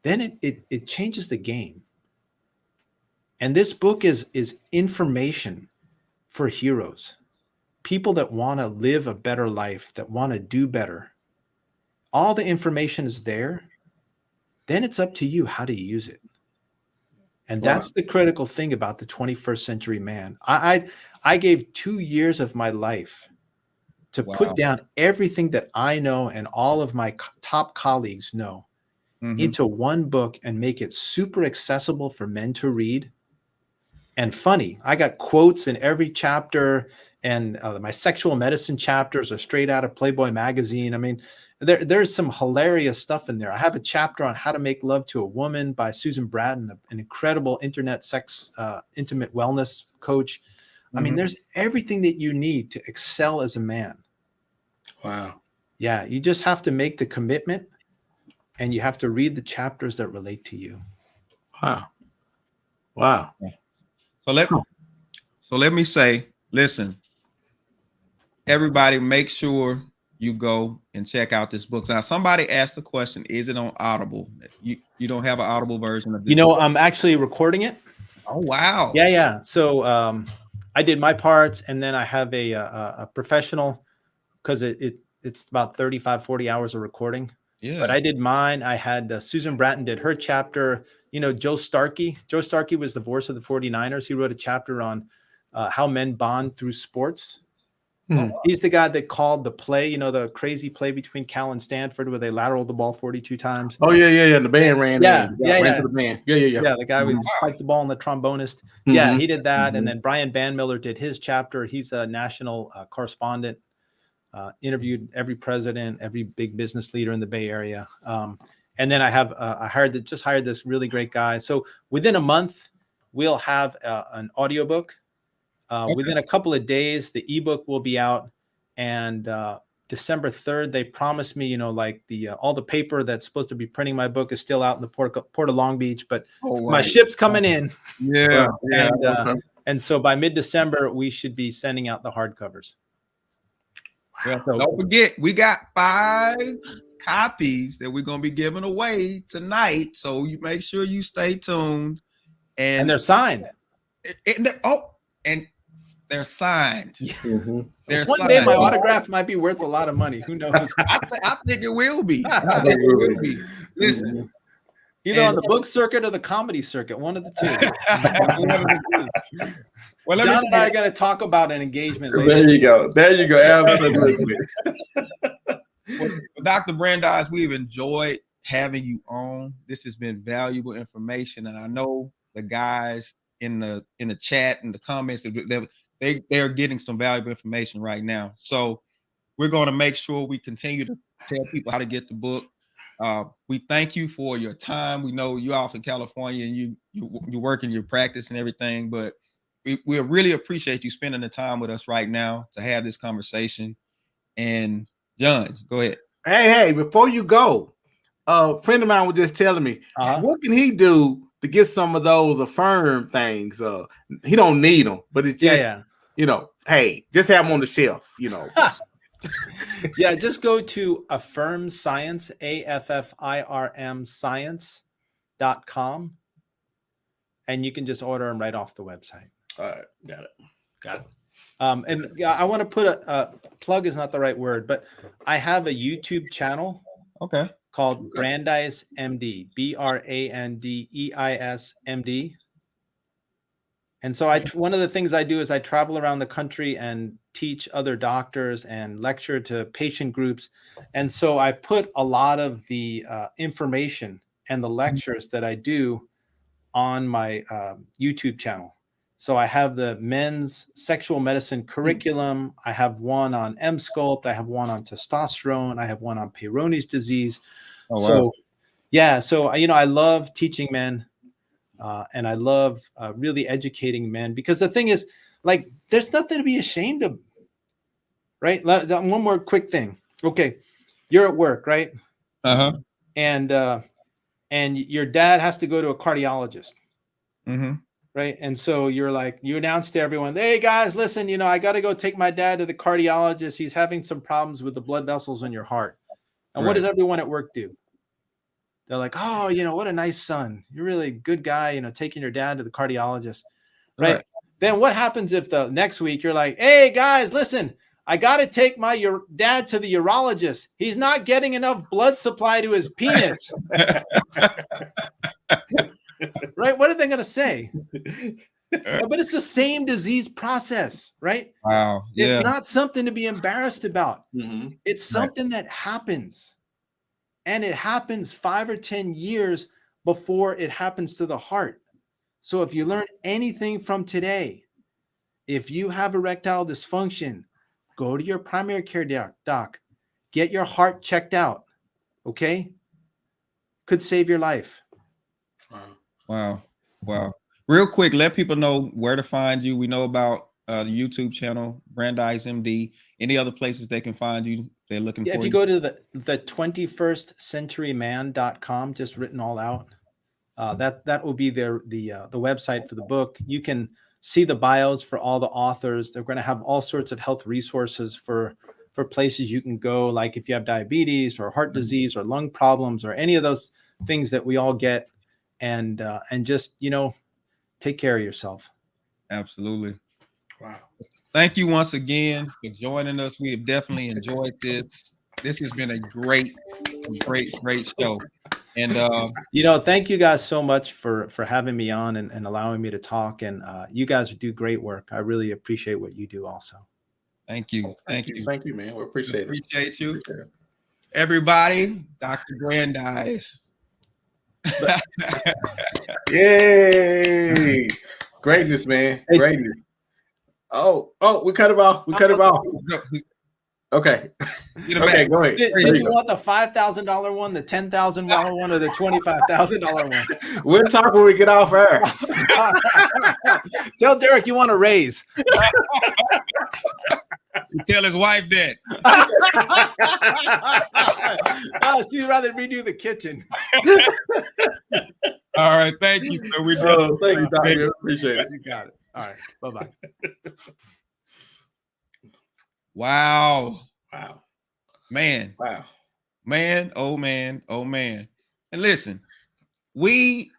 then it changes the game. And this book is information for heroes, people that want to live a better life, that want to do better. All the information is there. Then it's up to you how to use it. And that's the critical thing about the 21st century man. I gave 2 years of my life to put down everything that I know and all of my top colleagues know into one book and make it super accessible for men to read and funny. I got quotes in every chapter, and my sexual medicine chapters are straight out of Playboy magazine. I mean, there's some hilarious stuff in there. I have a chapter on how to make love to a woman by Susan Bratton, an incredible internet sex, intimate wellness coach. I mean, there's everything that you need to excel as a man. Wow. Yeah. You just have to make the commitment, and you have to read the chapters that relate to you. Wow. Wow. So let me say, listen, everybody, make sure you go and check out this book. Now, somebody asked the question, is it on Audible? You don't have an Audible version of this book? I'm actually recording it. Oh, wow. Yeah. So I did my parts, and then I have a professional, because it's about 35, 40 hours of recording. Yeah. But I did mine. I had Susan Bratton did her chapter. Joe Starkey. Joe Starkey was the voice of the 49ers. He wrote a chapter on how men bond through sports. He's the guy that called the play, the crazy play between Cal and Stanford where they lateraled the ball 42 times. Oh, yeah. The band ran. Yeah. Ran to the band. Yeah. The guy would spike the ball and the trombonist. Yeah, he did that. And then Brian Bandmiller did his chapter. He's a national correspondent, interviewed every president, every big business leader in the Bay Area. And then I have I hired this really great guy. So within a month, we'll have an audiobook. Within a couple of days, the ebook will be out, and December 3rd, they promised me, all the paper that's supposed to be printing my book is still out in the port of Long Beach, but my ship's coming in. Yeah. And so by mid-December, we should be sending out the hardcovers. Well, so don't forget, we got 5 copies that we're going to be giving away tonight. So you make sure you stay tuned. And they're signed. And they're signed. One day my autograph might be worth a lot of money. Who knows? I think it will be. Listen, either on the book circuit or the comedy circuit, one of the two. Well, John and I are going to talk about an engagement later. There you go. Absolutely. Well, Dr. Brandeis, we've enjoyed having you on. This has been valuable information, and I know the guys in the chat and the comments, they're getting some valuable information right now. So we're going to make sure we continue to tell people how to get the book. We thank you for your time. We know you're off in California and you work in your practice and everything, but we really appreciate you spending the time with us right now to have this conversation. And John, go ahead. Hey, before you go, a friend of mine was just telling me, what can he do to get some of those Affirm things? He don't need them, but it's just, hey, just have them on the shelf, Yeah, just go to Affirm Science, AFFIRM Science.com, and you can just order them right off the website. All right, got it. And I want to put a plug is not the right word, but I have a YouTube channel. Okay. Called Brandeis MD, Brandeis MD. And so one of the things I do is I travel around the country and teach other doctors and lecture to patient groups. And so I put a lot of the information and the lectures that I do on my YouTube channel. So I have the men's sexual medicine curriculum. I have one on M-Sculpt. I have one on testosterone. I have one on Peyronie's disease. Oh, wow. So, yeah. So, I love teaching men and I love really educating men, because the thing is, there's nothing to be ashamed of, right? One more quick thing. Okay. You're at work, right? And your dad has to go to a cardiologist. Right. And so you announce to everyone, hey guys, listen, I got to go take my dad to the cardiologist. He's having some problems with the blood vessels in your heart. And what does everyone at work do? They're like, oh, what a nice son. You're really a good guy, taking your dad to the cardiologist. Right. Then what happens if the next week you're like, hey guys, listen, I got to take your dad to the urologist. He's not getting enough blood supply to his penis. Right? What are they going to say? But it's the same disease process, right? Wow. Yeah. It's not something to be embarrassed about. Mm-hmm. It's something that happens. And it happens 5 or 10 years before it happens to the heart. So if you learn anything from today, if you have erectile dysfunction, go to your primary care doc, get your heart checked out. Okay? Could save your life. Wow. Wow. Real quick, let people know where to find you. We know about the YouTube channel, Brandeis MD. Any other places they can find you? They're looking for If you go to the 21stcenturyman.com, just written all out, that will be the website for the book. You can see the bios for all the authors. They're going to have all sorts of health resources for places you can go, like if you have diabetes or heart disease or lung problems or any of those things that we all get, and just, take care of yourself. Absolutely. Wow. Thank you once again for joining us. We have definitely enjoyed this. This has been a great show. And thank you guys so much for having me on and allowing me to talk. And you guys do great work. I really appreciate what you do also. Thank you. Thank you, man. We appreciate you. Everybody, Dr. Brandeis. Yay! Greatness, man. Greatness. Oh, we cut him off. Okay. Okay, go ahead. Did you want the $5,000 one, the $10,000 one, or the $25,000 one? We'll talk when we get off air. Tell Derek you want a raise. Tell his wife that. She'd rather redo the kitchen. All right. Thank you, sir. Thank you, Doctor. Appreciate it. You got it. All right. Bye-bye. Wow. Man. Wow. Man, oh man, oh man. And listen, we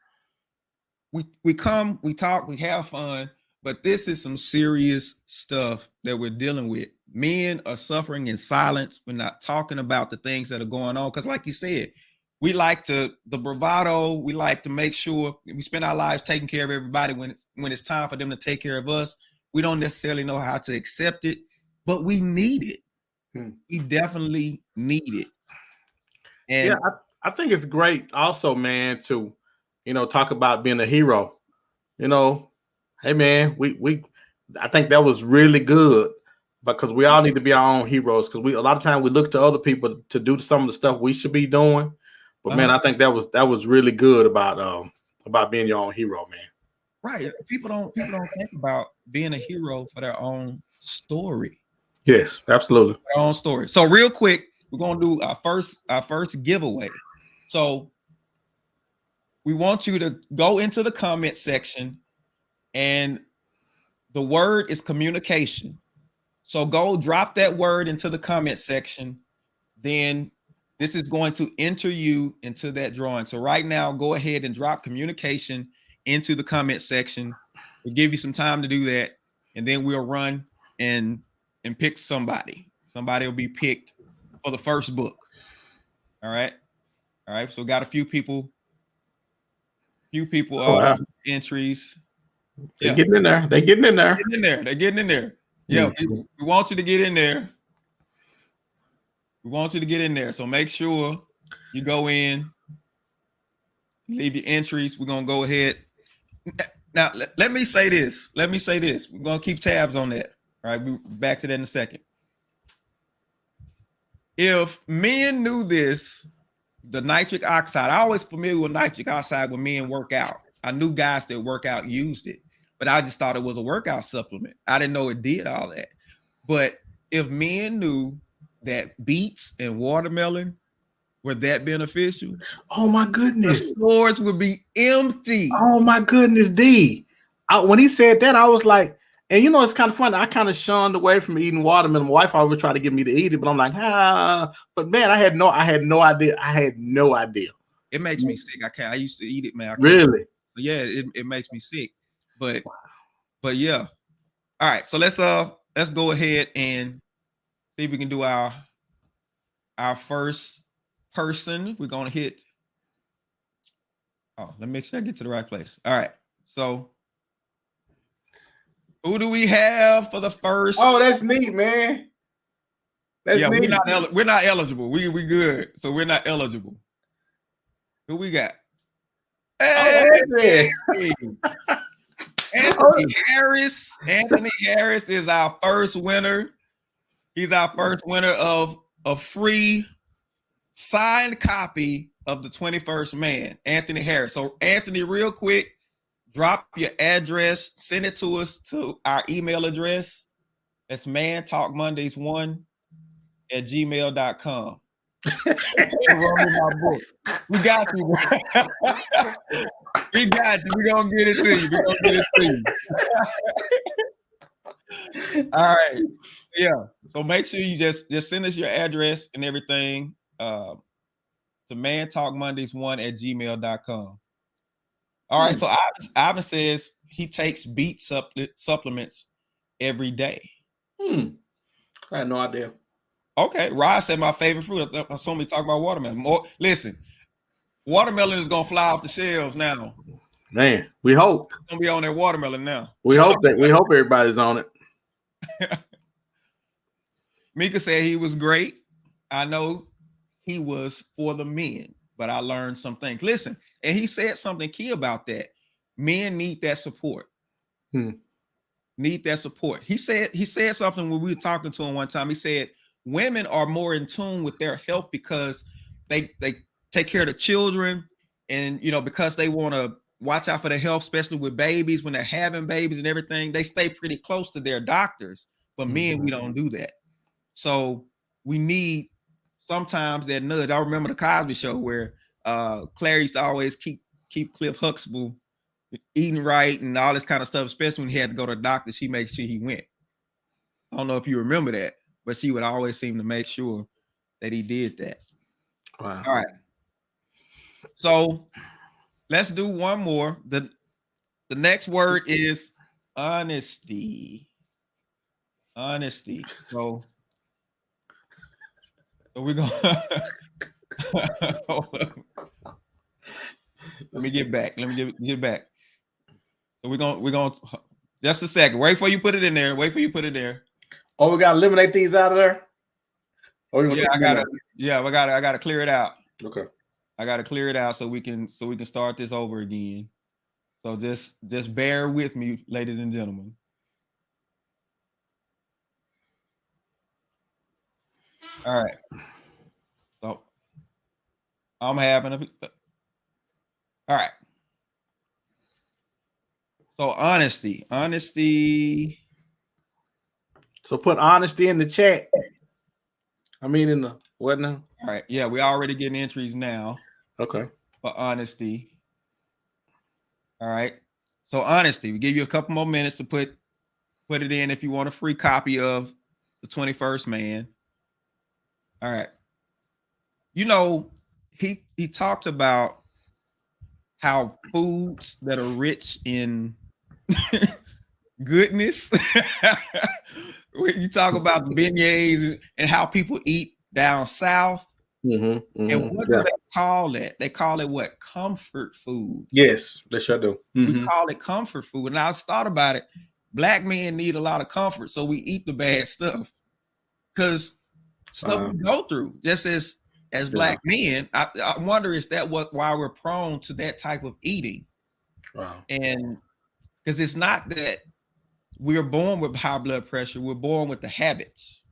come, we talk, we have fun, but this is some serious stuff that we're dealing with. Men are suffering in silence. We're not talking about the things that are going on. Because like you said, we like the bravado. We like to make sure we spend our lives taking care of everybody when it's time for them to take care of us. We don't necessarily know how to accept it, but we need it. We definitely need it. And yeah, I think it's great also, man, to, talk about being a hero. Hey, man, I think that was really good, because we all need to be our own heroes, because a lot of times we look to other people to do some of the stuff we should be doing. But man, I think that was really good about being your own hero, man. Right. People don't think about being a hero for their own story. Yes, absolutely. Their own story. So real quick, we're gonna do our first giveaway. So we want you to go into the comment section, and the word is communication. So go drop that word into the comment section. Then this is going to enter you into that drawing. So right now, go ahead and drop communication into the comment section. We'll give you some time to do that, and then we'll run and pick somebody. Somebody will be picked for the first book. All right. So we got a few people. Entries. They're getting in there. They're getting in there. Yeah, we want you to get in there. We want you to get in there. So make sure you go in, leave your entries. We're gonna go ahead. Now, let me say this. We're gonna keep tabs on that. All right, we'll be back to that in a second. If men knew this, the nitric oxide, I always familiar with nitric oxide when men work out. I knew guys that work out used it, but I just thought it was a workout supplement. I didn't know it did all that. But if men knew that beets and watermelon were that beneficial, oh my goodness, the stores would be empty. Oh my goodness, D. When he said that, I was like, and it's kind of funny. I kind of shunned away from eating watermelon. My wife always tried to get me to eat it, but I'm like, But man, I had no idea. It makes me sick. I used to eat it, man. Really? Yeah, it makes me sick. But yeah. All right. So let's go ahead and see if we can do our first person. We're gonna hit. Oh, let me make sure I get to the right place. All right. So Who do we have for the first? Oh, that's neat, man. That's yeah, neat. we're not eligible. We good, so we're not eligible. Who we got? Hey, Anthony Harris. Anthony Harris is our first winner. He's our first winner of a free signed copy of The 21st Man, Anthony Harris. So, Anthony, real quick, drop your address, send it to us to our email address. That's mantalkmondays1@gmail.com. We got you. We got you. We're gonna get it to you. All right. Yeah. So make sure you just send us your address and everything to mantalkmondays1@gmail.com. All right. So Ivan says he takes beet supplements every day. I had no idea. Okay, Rod said my favorite fruit. I saw me talk about watermelon. Listen, watermelon is gonna fly off the shelves now. Man, we hope. It's gonna be on that watermelon now. We hope everybody's on it. Mika said he was great. I know he was for the men, but I learned some things. Listen, and he said something key about that. Men need that support. Need that support. He said something when we were talking to him one time. He said women are more in tune with their health because they take care of the children, and because they want to watch out for their health, especially with babies when they're having babies and everything. They stay pretty close to their doctors, but men, we don't do that. So we need sometimes that nudge. I remember the Cosby Show where Claire used to always keep Cliff Huxtable eating right and all this kind of stuff, especially when he had to go to the doctor. She makes sure he went. I don't know if you remember that, but she would always seem to make sure that he did that. Wow. All right. So let's do one more. The next word is honesty. Honesty. So we're gonna let me get back. Let me get back. So we're gonna just a second. Wait for you put it in there. Wait for you put it there. Oh, we gotta eliminate these out of there. I gotta clear it out. Okay. I gotta clear it out so we can start this over again. So just bear with me, ladies and gentlemen. All right. So I'm having all right. So honesty. So put honesty in the chat. I mean in the what now? All right. Yeah, we're already getting entries now. Okay. For honesty. All right. So honesty. We give you a couple more minutes to put it in if you want a free copy of The 21st Man. All right. He talked about how foods that are rich in goodness. When you talk about the beignets and how people eat down south. And what do they call it? They call it what? Comfort food. Yes, they sure do. We call it comfort food. And I was thought about it. Black men need a lot of comfort, so we eat the bad stuff. Because stuff we go through, just as Black men, I wonder, is that why we're prone to that type of eating? Wow. And because it's not that we're born with high blood pressure, we're born with the habits,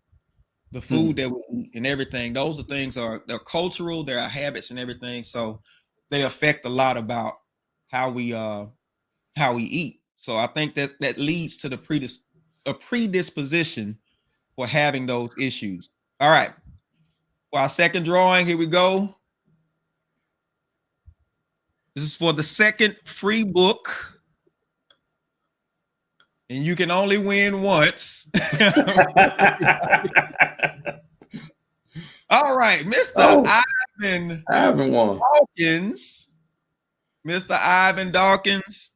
the food that we eat and everything. Those are things they're cultural, they're our habits and everything. So they affect a lot about how we eat. So I think that leads to a predisposition for having those issues. All right. For our second drawing, here we go. This is for the second free book. And you can only win once. All right, Mr. Ivan won. Dawkins. Mr. Ivan Dawkins.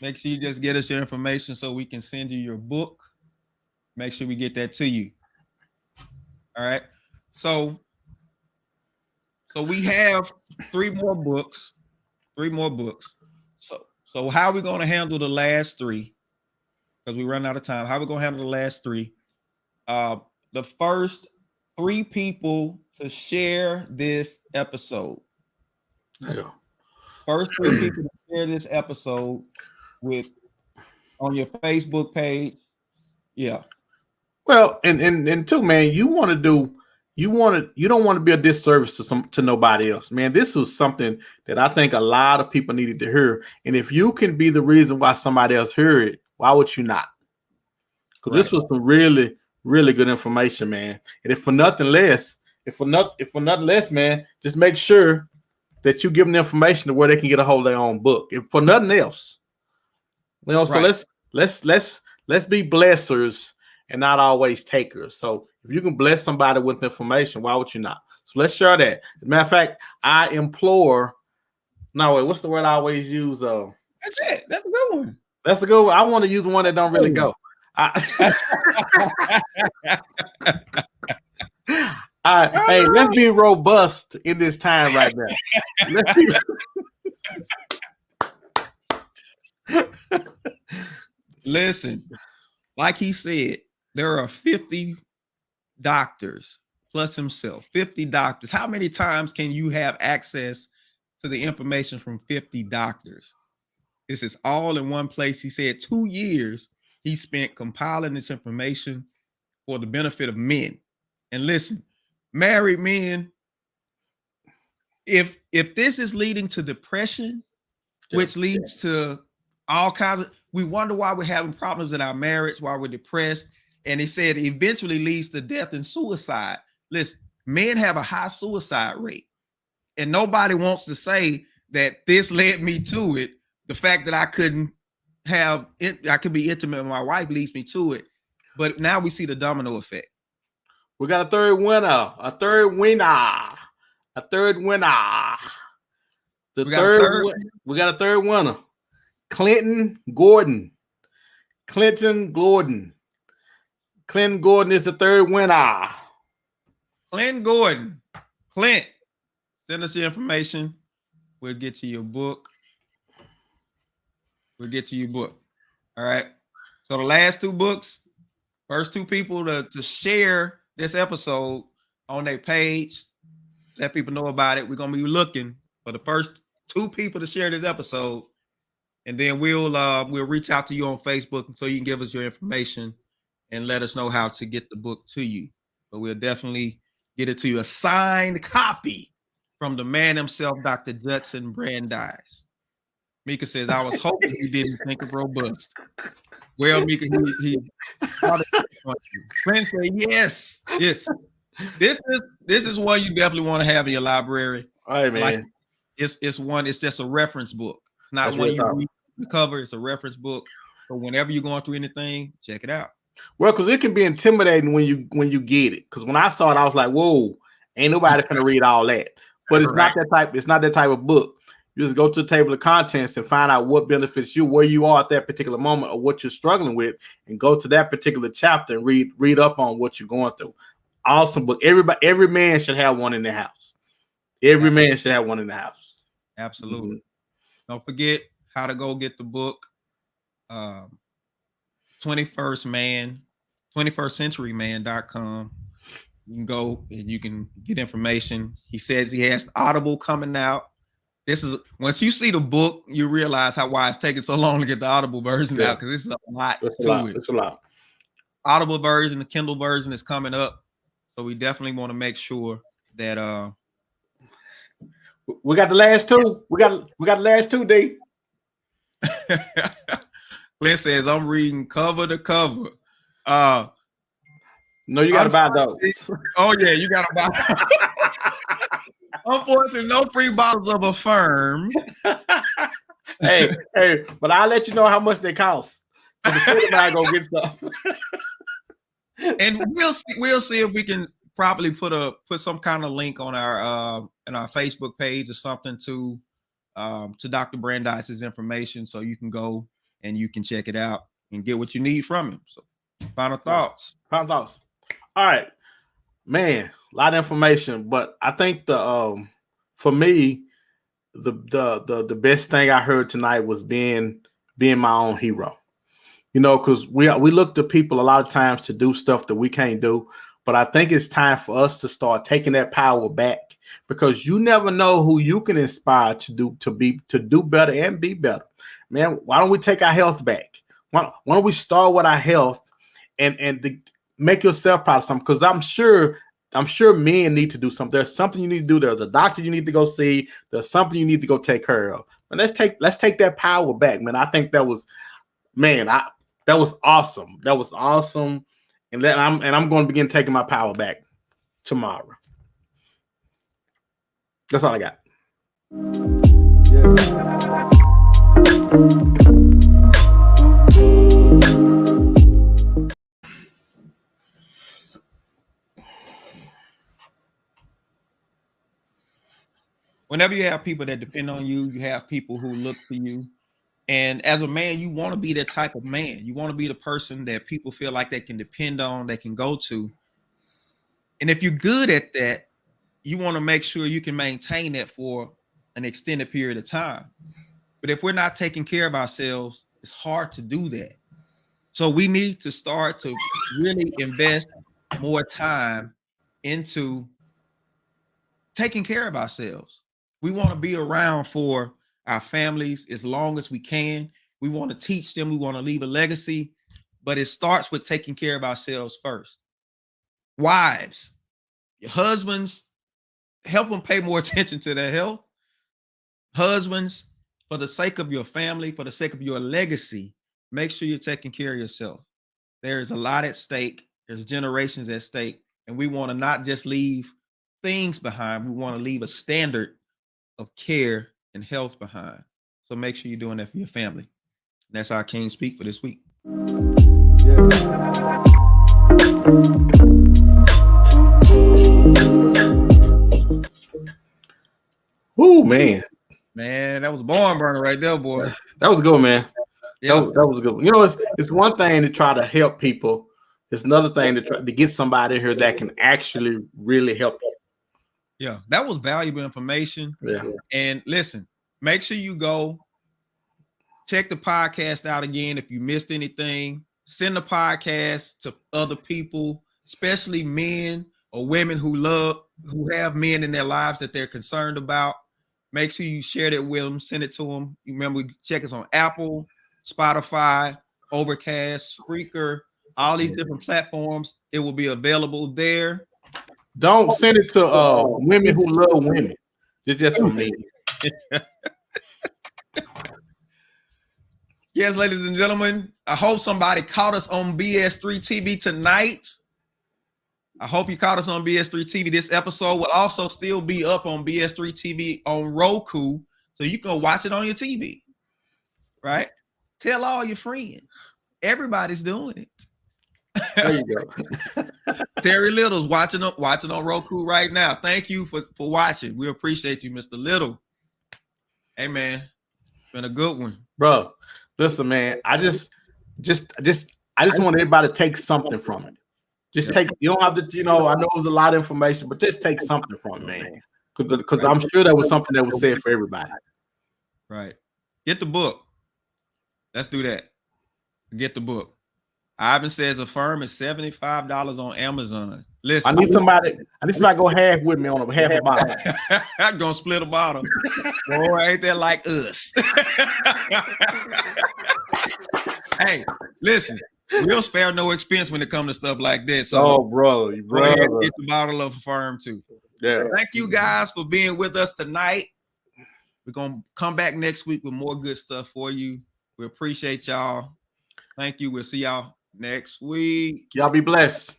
Make sure you just get us your information so we can send you your book. Make sure we get that to you. All right. So we have three more books. So how are we going to handle the last three? because we run out of time. How we gonna handle the last three? The first 3 people to share this episode. Yeah. First 3 people to share this episode with on your Facebook page. Yeah. Well, and too, man, you don't want to be a disservice to nobody else, man. This was something that I think a lot of people needed to hear. And if you can be the reason why somebody else heard it, why would you not? Because this was some really, really good information, man. And if for nothing less, man, just make sure that you give them the information to where they can get a hold of their own book. If for nothing else, so let's be blessers and not always takers. So if you can bless somebody with information, why would you not? So let's share that. As a matter of fact, I implore. No, wait, what's the word I always use? That's it. That's a good one. That's a good one. I want to use one that don't really go. Hey, let's be robust in this time right now. Listen, like he said, there are 50 doctors plus himself, 50 doctors. How many times can you have access to the information from 50 doctors? This is all in one place. He said 2 years he spent compiling this information for the benefit of men. And listen, married men, if this is leading to depression, which leads to all kinds of, we wonder why we're having problems in our marriage, why we're depressed. And he said it eventually leads to death and suicide. Listen, men have a high suicide rate. And nobody wants to say that this led me to it. The fact that I could be intimate with my wife leads me to it. But now we see the domino effect. We got a third winner. We got a third winner. Clinton Gordon is the third winner. Clint, send us your information. We'll get you your book. All right. So the last 2 books, first 2 people to share this episode on their page, let people know about it. We're gonna be looking for the first 2 people to share this episode, and then we'll reach out to you on Facebook so you can give us your information and let us know how to get the book to you. But we'll definitely get it to you, a signed copy from the man himself, Dr. Judson Brandeis. Mika says, I was hoping you didn't think of robust. Well, Mika, he Clint said, yes. This is one you definitely want to have in your library. All right, man. Like, it's just a reference book. It's not one you read the cover, it's a reference book. So whenever you're going through anything, check it out. Well, because it can be intimidating when you get it. Because when I saw it, I was like, whoa, ain't nobody finna read all that. But it's not that type of book. You just go to the table of contents and find out what benefits you, where you are at that particular moment, or what you're struggling with, and go to that particular chapter and read up on what you're going through. Awesome book. Every man should have one in their house. Every man should have one in the house. Absolutely. Mm-hmm. Don't forget how to go get the book. 21stcenturyman.com. You can go and you can get information. He says he has Audible coming out. This is, once you see the book, you realize why it's taking so long to get the Audible version out, because this is a lot to it. It's a lot. Audible version, the Kindle version is coming up. So we definitely want to make sure that we got the last 2. We got the last 2, D. Clint says, I'm reading cover to cover. No, you gotta buy those. Oh, yeah, you gotta buy. Unfortunately, no free bottles of Affirm. hey, but I'll let you know how much they cost. I go get stuff. And we'll see if we can probably put some kind of link on our Facebook page or something to Dr. Brandeis's information, so you can go and you can check it out and get what you need from him. So final thoughts. All right, man, a lot of information, but I think for me, the best thing I heard tonight was being my own hero. You know, because we look to people a lot of times to do stuff that we can't do. But I think it's time for us to start taking that power back, because you never know who you can inspire to do better and be better. Man, why don't we take our health back? Why don't we start with our health and make yourself proud of something? Because I'm sure men need to do something. There's something you need to do. There's a doctor you need to go see. There's something you need to go take care of. But let's take that power back, man. I think that was, man, that was awesome. That was awesome. And I'm going to begin taking my power back tomorrow. That's all I got. Whenever you have people that depend on you, you have people who look to you. And as a man, you want to be that type of man. You want to be the person that people feel like they can depend on, they can go to. And if you're good at that, you want to make sure you can maintain that for an extended period of time. But if we're not taking care of ourselves, it's hard to do that. So we need to start to really invest more time into taking care of ourselves. We want to be around for our families as long as we can. We want to teach them. We want to leave a legacy, but it starts with taking care of ourselves first. Wives, your husbands, help them pay more attention to their health. Husbands, for the sake of your family, for the sake of your legacy, make sure you're taking care of yourself. There is a lot at stake. There's generations at stake, and we want to not just leave things behind. We want to leave a standard of care and health behind. So make sure you're doing that for your family. And that's our King Speak for this week. Ooh, man. Man, that was a barn burner right there, boy. That was good, man. Yeah. That was good. You know, it's one thing to try to help people. It's another thing to try to get somebody here that can actually really help you. Yeah, that was valuable information. Yeah. And listen, make sure you go check the podcast out again. If you missed anything, send the podcast to other people, especially men or women who have men in their lives that they're concerned about. Make sure you share that with them, send it to them. You remember, check us on Apple, Spotify, Overcast, Spreaker, all these different platforms. It will be available there. Don't send it to women who love women. It's just for me. Yes, ladies and gentlemen, I hope somebody caught us on BS3 TV tonight. I hope you caught us on BS3 TV. This episode will also still be up on BS3 TV on Roku, so you can watch it on your TV, right? Tell all your friends. Everybody's doing it. There you go. Terry Little's watching on Roku right now. Thank you for watching. We appreciate you, Mr. Little. Hey, man, been a good one, bro. Listen, man. I just want everybody to take something from it. Just take. You don't have to. You know, I know it was a lot of information, but just take something from it, man. Because I'm sure there was something that was said for everybody. Right. Get the book. Let's do that. Get the book. Ivan Says Affirm is $75 on Amazon. Listen, I need somebody to go half with me on a half a bottle. I'm gonna split a bottle. Boy, ain't that like us? Hey, listen, we'll spare no expense when it comes to stuff like this. So, brother, go ahead and get the bottle of Affirm too. Yeah. Thank you guys for being with us tonight. We're gonna come back next week with more good stuff for you. We appreciate y'all. Thank you. We'll see y'all next week. Y'all be blessed.